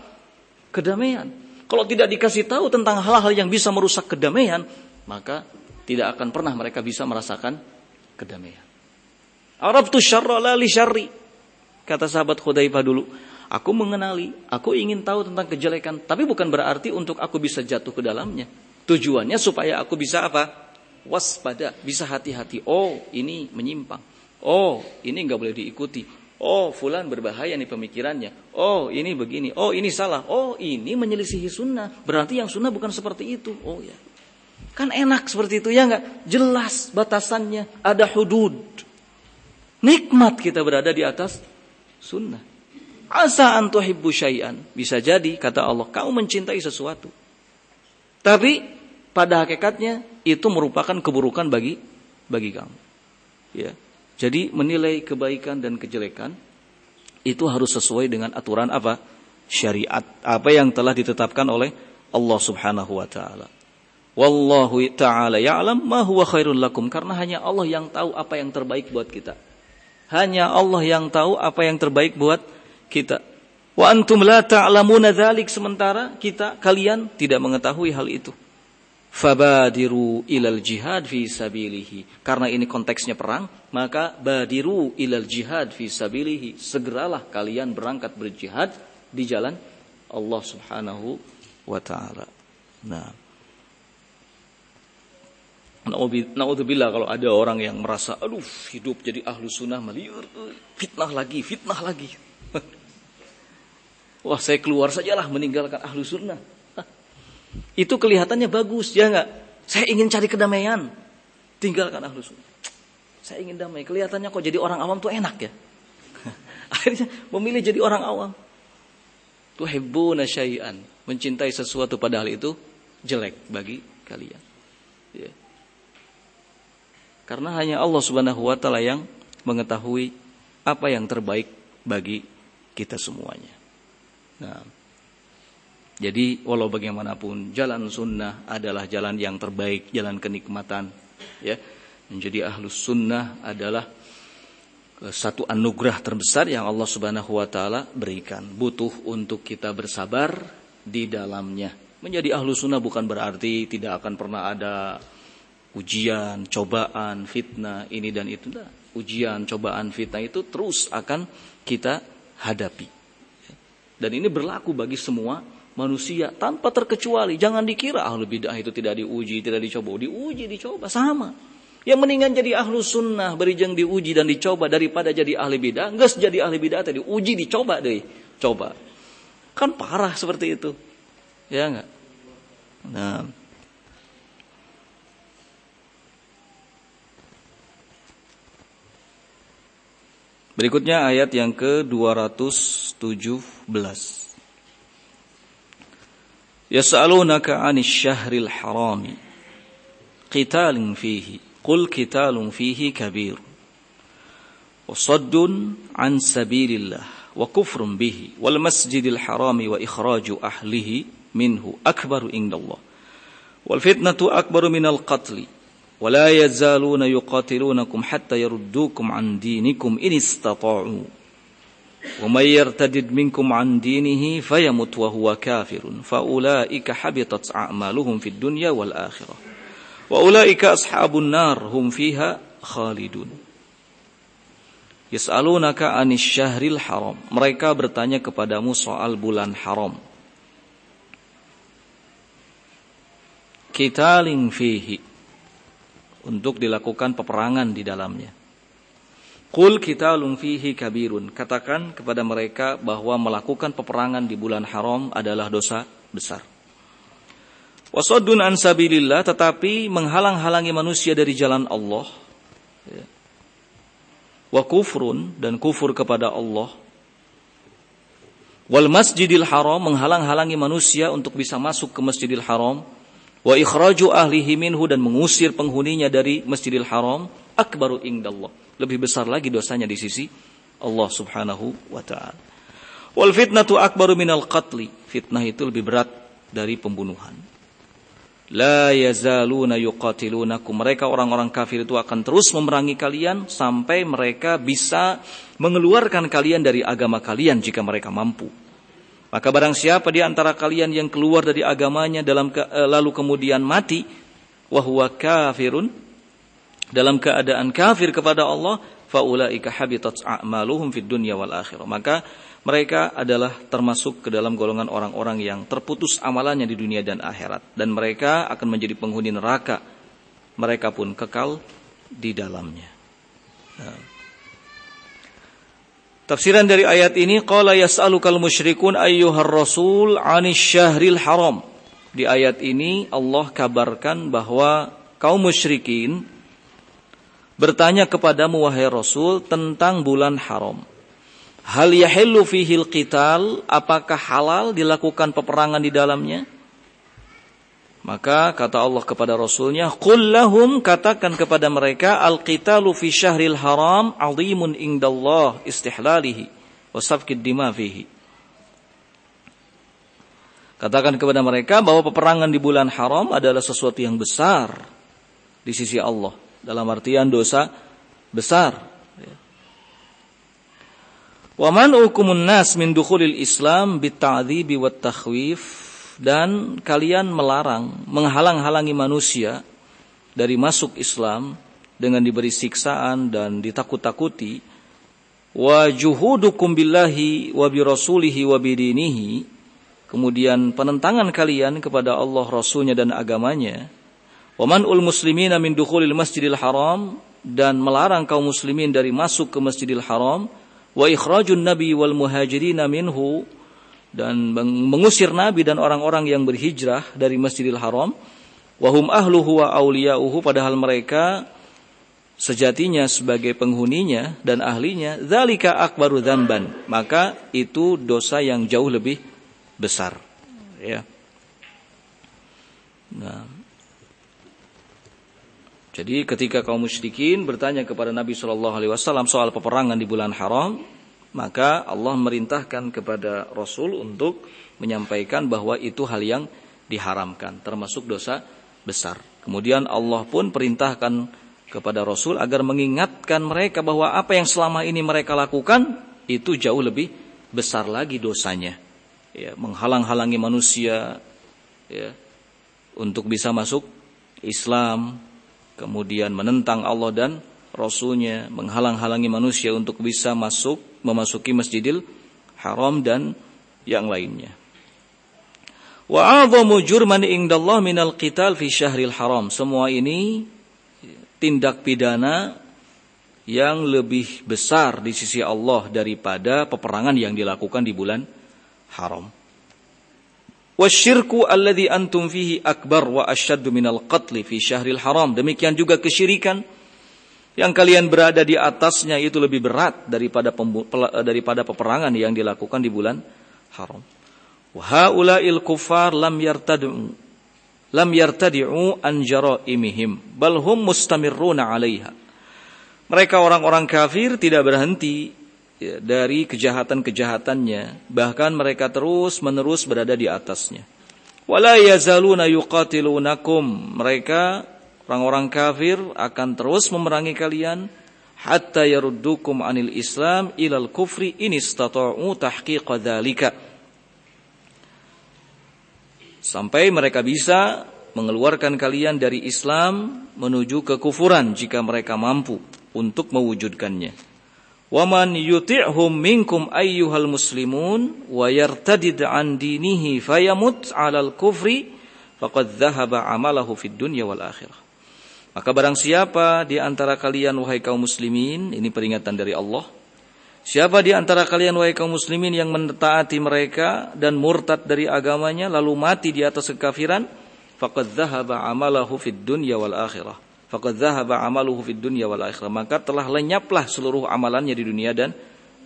Kedamaian. Kalau tidak dikasih tahu tentang hal-hal yang bisa merusak kedamaian, maka tidak akan pernah mereka bisa merasakan kedamaian. Arabtu syarra la li syarri. Kata sahabat Hudzaifah dulu, aku mengenali, aku ingin tahu tentang kejelekan, tapi bukan berarti untuk aku bisa jatuh ke dalamnya. Tujuannya supaya aku bisa apa? Waspada, bisa hati-hati. Oh, ini menyimpang. Oh, ini enggak boleh diikuti. Oh, fulan berbahaya nih pemikirannya. Oh, ini begini. Oh, ini salah. Oh, ini menyelisihi sunnah. Berarti yang sunnah bukan seperti itu. Oh ya. Kan enak seperti itu ya enggak? Jelas batasannya, ada hudud. Nikmat kita berada di atas sunnah. Asa an tuhibbu syai'an. Bisa jadi kata Allah, kamu mencintai sesuatu. Tapi pada hakikatnya itu merupakan keburukan bagi kamu. Ya. Jadi menilai kebaikan dan kejelekan itu harus sesuai dengan aturan apa? syariat, apa yang telah ditetapkan oleh Allah Subhanahu wa taala. Wallahu ta'ala ya'lam ma huwa khairul lakum, karena hanya Allah yang tahu apa yang terbaik buat kita. Hanya Allah yang tahu apa yang terbaik buat kita. Wa antum la ta'lamuna dzalik, sementara kalian tidak mengetahui hal itu. Fabadiru ilal jihad fi sabilihi, karena ini konteksnya perang, maka badiru ilal jihad fi sabilihi, segeralah kalian berangkat berjihad di jalan Allah Subhanahu wa taala. Nah, naudzubillah kalau ada orang yang merasa aduh hidup jadi ahlu sunnah meliur, fitnah lagi. Wah, saya keluar sajalah meninggalkan ahlu sunnah. Itu kelihatannya bagus, ya enggak? Saya ingin cari kedamaian, tinggalkan ahlu sunnah. Saya ingin damai, kelihatannya kok jadi orang awam tuh enak ya. Akhirnya memilih jadi orang awam. Tuhibbuna syai'an, mencintai sesuatu padahal itu jelek bagi kalian. Ya. Karena hanya Allah Subhanahu wa taala yang mengetahui apa yang terbaik bagi kita semuanya. Nah, jadi walau bagaimanapun jalan sunnah adalah jalan yang terbaik, jalan kenikmatan. Ya, menjadi ahlus sunnah adalah satu anugerah terbesar yang Allah Subhanahu wa taala berikan. Butuh untuk kita bersabar di dalamnya. Menjadi ahlus sunnah bukan berarti tidak akan pernah ada ujian, cobaan, fitnah ini dan itu. Nah, ujian, cobaan, fitnah itu terus akan kita hadapi. Dan ini berlaku bagi semua manusia tanpa terkecuali. Jangan dikira ahlul bidah itu tidak diuji, tidak dicoba. Diuji, dicoba, sama. Yang mendingan jadi ahlu sunnah, berijeng diuji dan dicoba daripada jadi ahli bidah. Nggak jadi ahli bidah tadi, uji dicoba deh, coba. Kan parah seperti itu, ya nggak? Nah, berikutnya ayat yang ke-217. Yas'alunaka 'anil syahril harami qitalin fihi qul qitalun fihi kabir wa saddun 'an sabilillah wa kufrun bihi wal masjidil harami wa ikhraju ahlihi minhu akbaru indallah wal fitnatu akbaru minal qatli wa la yazaluna yuqatilunakum hatta yaruddukum 'an dinikum in istata'u wa may yartadid minkum 'an dinihi fayamut wa huwa kafirun fa ulaika habitat a'maluhum fid dunya wal akhirah wa ulaika ashabun nar hum fiha khalidun. Yas'alunaka 'anis syahril haram, mereka bertanya kepadamu soal bulan haram. Qitalin fihi, untuk dilakukan peperangan di dalamnya. Qul qitalun fihi kabirun, katakan kepada mereka bahwa melakukan peperangan di bulan haram adalah dosa besar. Wasaddun an sabilillah, tetapi menghalang-halangi manusia dari jalan Allah. Wa kufrun, dan kufur kepada Allah. Wal masjidil haram, menghalang-halangi manusia untuk bisa masuk ke masjidil haram. Wa ikhraju ahlihi minhu, dan mengusir penghuninya dari masjidil haram. Akbaru indallah, lebih besar lagi dosanya di sisi Allah Subhanahu wa ta'ala. Wal fitnatu akbaru minal qatli, fitnah itu lebih berat dari pembunuhan. La yazaluna yuqatilunakum, mereka orang-orang kafir itu akan terus memerangi kalian sampai mereka bisa mengeluarkan kalian dari agama kalian jika mereka mampu. Maka barang siapa di antara kalian yang keluar dari agamanya lalu kemudian mati wa huwa kafirun, dalam keadaan kafir kepada Allah, faulaika habitat a'maluhum fid dunya wal akhirah, maka mereka adalah termasuk ke dalam golongan orang-orang yang terputus amalannya di dunia dan akhirat, dan mereka akan menjadi penghuni neraka, mereka pun kekal di dalamnya. Nah, tafsiran dari ayat ini, qala yas'alukal musyrikun ayyuhar rasul 'anis syahril haram. Di ayat ini Allah kabarkan bahwa kaum musyrikin bertanya kepadamu wahai Rasul tentang bulan haram. Hal yahillu fihil qital, apakah halal dilakukan peperangan di dalamnya? Maka kata Allah kepada Rasulnya, qul lahum, katakan kepada mereka, al-qitalu fi syahril haram 'azimun indallah istihlalihi wa safkid dima fihi. Katakan kepada mereka bahwa peperangan di bulan haram adalah sesuatu yang besar di sisi Allah. Dalam artian dosa besar. Wa man'ukumun nas min dukhulil Islam bitta'dzibi wat takhwif. Dan kalian menghalang-halangi manusia dari masuk Islam dengan diberi siksaan dan ditakut-takuti. Wa juhudukum billahi wa bi rasulihi wa bidinihi. Kemudian penentangan kalian kepada Allah, Rasulnya dan agamanya. Wa man'ul muslimina min dukhulil masjidil haram. Dan melarang kaum muslimin dari masuk ke masjidil haram. Wa ikhrajun nabi wal muhajirina minhu. Dan mengusir Nabi dan orang-orang yang berhijrah dari Masjidil Haram. Wahum ahluhu wa awliya'uhu, padahal mereka sejatinya sebagai penghuninya dan ahlinya. Dzalika akbaru dzamban, maka itu dosa yang jauh lebih besar. Ya. Nah. Jadi ketika kaum musyrikin bertanya kepada Nabi SAW soal peperangan di bulan haram, maka Allah merintahkan kepada Rasul untuk menyampaikan bahwa itu hal yang diharamkan, termasuk dosa besar. Kemudian Allah pun perintahkan kepada Rasul agar mengingatkan mereka bahwa apa yang selama ini mereka lakukan itu jauh lebih besar lagi dosanya. Ya, menghalang-halangi manusia ya, untuk bisa masuk Islam, kemudian menentang Allah dan Rasulnya, menghalang-halangi manusia untuk bisa memasuki Masjidil Haram dan yang lainnya. Wa 'adhamu jurman indallah minal qital fi syahril haram. Semua ini tindak pidana yang lebih besar di sisi Allah daripada peperangan yang dilakukan di bulan haram. Wasyirku alladhi antum fihi akbar wa asyaddu minal qatli fi syahril haram. Demikian juga kesyirikan yang kalian berada di atasnya itu lebih berat daripada peperangan yang dilakukan di bulan haram. Wa haula'il kuffar lam yartadi'u an jara'imihim bal hum mustamirruna 'alaiha. Mereka orang-orang kafir tidak berhenti dari kejahatan-kejahatannya, bahkan mereka terus-menerus berada di atasnya. Wala yazaluna yuqatilunakum. Mereka orang-orang kafir akan terus memerangi kalian hatta yaruddukum anil Islam ilal kufri in istata'u tahqiqa dzalika. Sampai mereka bisa mengeluarkan kalian dari Islam menuju kekufuran jika mereka mampu untuk mewujudkannya. Wa man yuti'hum minkum ayyuhal muslimun wa yartadid an dinihi fayamut 'alal kufri faqad dhahaba 'amalahu fid dunya wal akhirah. Maka barang siapa di antara kalian wahai kaum muslimin, ini peringatan dari Allah. Siapa di antara kalian wahai kaum muslimin yang mentaati mereka dan murtad dari agamanya lalu mati di atas kekafiran, faqad dhahaba 'amalahu fid dunya wal akhirah. Faqad dhahaba 'amaluhu fid dunya wal akhirah. Maka telah lenyaplah seluruh amalannya di dunia dan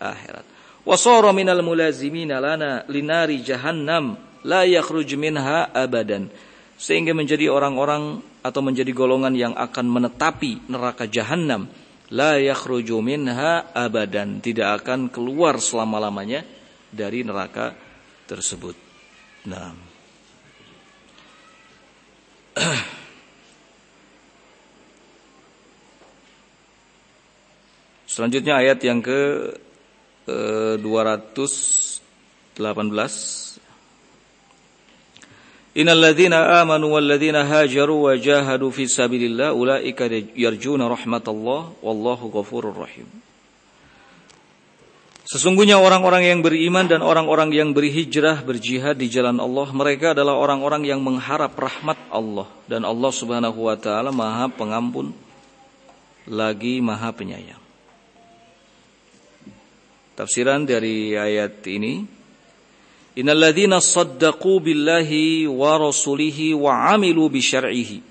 akhirat. Wa sara minal mulazimina lana linari jahannam la yakhruj minha abadan. Sehingga menjadi orang-orang atau menjadi golongan yang akan menetapi neraka jahanam, la yakhruju minha abadan, tidak akan keluar selama-lamanya dari neraka tersebut. Nah. Selanjutnya ayat yang ke 218. Innal ladzina amanu wal ladzina hajaru wa jahadu fi sabilillah ulaika yarjuna rahmatallah wallahu ghafurur rahim. Sesungguhnya orang-orang yang beriman dan orang-orang yang berhijrah berjihad di jalan Allah, mereka adalah orang-orang yang mengharap rahmat Allah, dan Allah Subhanahu wa taala Maha Pengampun lagi Maha Penyayang. Tafsiran dari ayat ini, innal ladzina shaddaqu billahi wa rasulihi wa 'amilu bi syar'ihi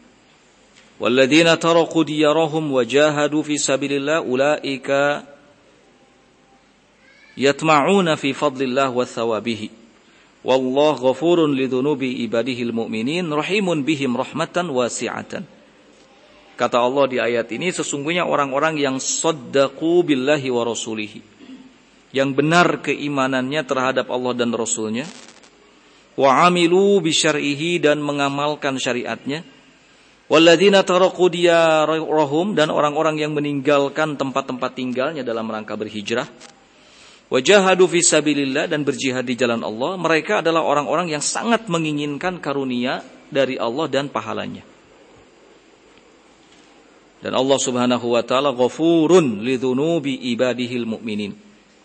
wal ladzina taraqu diyarahum wa jahadu fi sabilillah ulaika yatma'una fi fadlillah wa thawabihi wallahu ghafurun lidzunubi ibadihil mu'minin rahimun bihim rahmatan wasi'atan. Kata Allah di ayat ini, sesungguhnya orang-orang yang shaddaqu billahi wa rasulihi, yang benar keimanannya terhadap Allah dan Rasulnya, wa amilu bi syar'ihi dan mengamalkan syariatnya. Walladzina taraku diyarahum dan orang-orang yang meninggalkan tempat-tempat tinggalnya dalam rangka berhijrah. Wajahadu fi sabilillah dan berjihad di jalan Allah. Mereka adalah orang-orang yang sangat menginginkan karunia dari Allah dan pahalanya. Dan Allah Subhanahu wa taala ghafurun lidzunubi ibadihil mu'minin.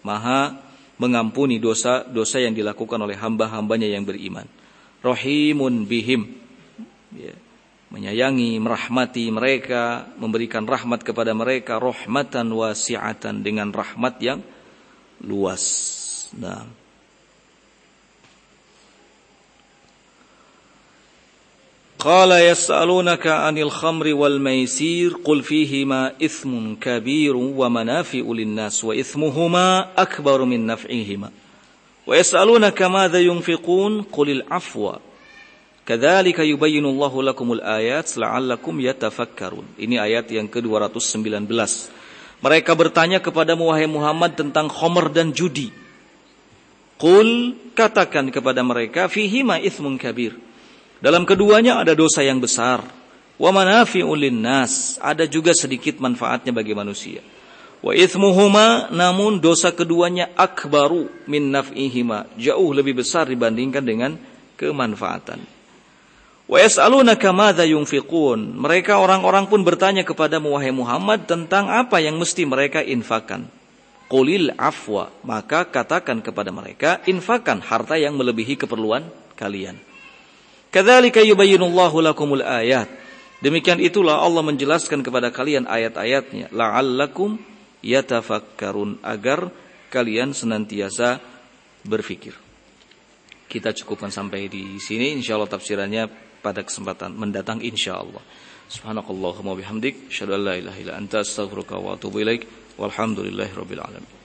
Maha mengampuni dosa-dosa yang dilakukan oleh hamba-hambanya yang beriman. Rahimun bihim. Ya. Menyayangi, merahmati mereka, memberikan rahmat kepada mereka, rahmatan wasi'atan dengan rahmat yang luas. Nah. Qala yas'alunaka 'anil khamri wal maisir qul fihima ithmun kabirun wa manafi'u lin-nas wa ithmuhuma akbaru min naf'ihima. Wa yas'alunaka madza yunfiqun qulil 'afwa. Kadzalika yubayyinullahu lakumul ayat la'allakum yatafakkarun. Ini ayat yang ke-219. Mereka bertanya kepadamu wahai Muhammad tentang khamr dan judi. Qul, katakan kepada mereka, fihima ithmun kabir. Dalam keduanya ada dosa yang besar. Wa manafi'un linnas, ada juga sedikit manfaatnya bagi manusia. Wa ithmuhuma, namun dosa keduanya akbaru min naf'ihima, jauh lebih besar dibandingkan dengan kemanfaatan. Wa yas'alunaka madza yunfiqun. Mereka orang-orang pun bertanya kepadamu wahai Muhammad tentang apa yang mesti mereka infakkan. Qulil afwa, maka katakan kepada mereka, infakkan harta yang melebihi keperluan kalian. Kadzalika yubayyinullahu lakumul ayat. Demikian itulah Allah menjelaskan kepada kalian ayat-ayatnya, la'allakum yatafakkarun, agar kalian senantiasa berfikir. Kita cukupkan sampai di sini, insyaallah tafsirannya pada kesempatan mendatang insyaallah. Subhanakallahumma bihamdik, asyhadu an la ilaha illa anta, astaghfiruka wa atubu ilaik. Walhamdulillahirabbil alamin.